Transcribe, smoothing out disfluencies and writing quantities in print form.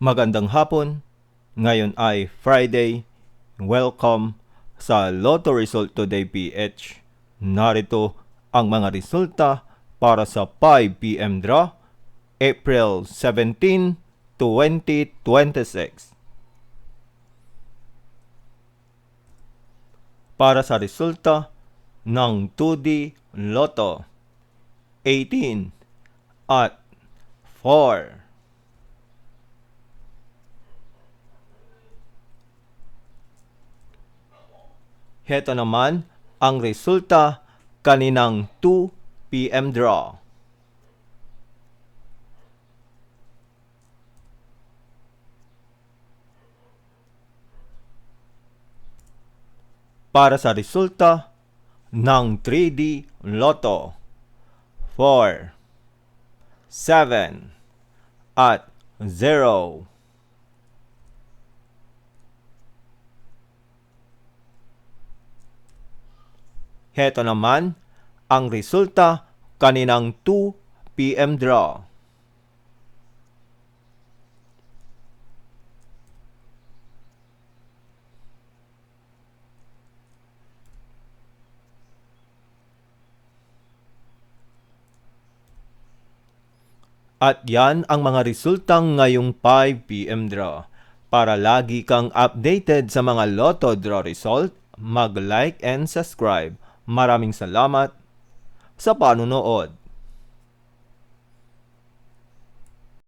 Magandang hapon. Ngayon ay Friday. Welcome sa Lotto Result Today PH. Narito ang mga resulta para sa 5 PM draw, April 17, 2026. Para sa resulta ng 2D Lotto, 18 at 4. Heto naman ang resulta kaninang 2 PM draw. Para sa resulta ng 3D Lotto, 4, 7 at 0. Heto naman ang resulta kaninang 2 PM draw. At yan ang mga resultang ngayong 5 PM draw. Para lagi kang updated sa mga Lotto draw result, mag-like and subscribe. Maraming salamat sa panunood.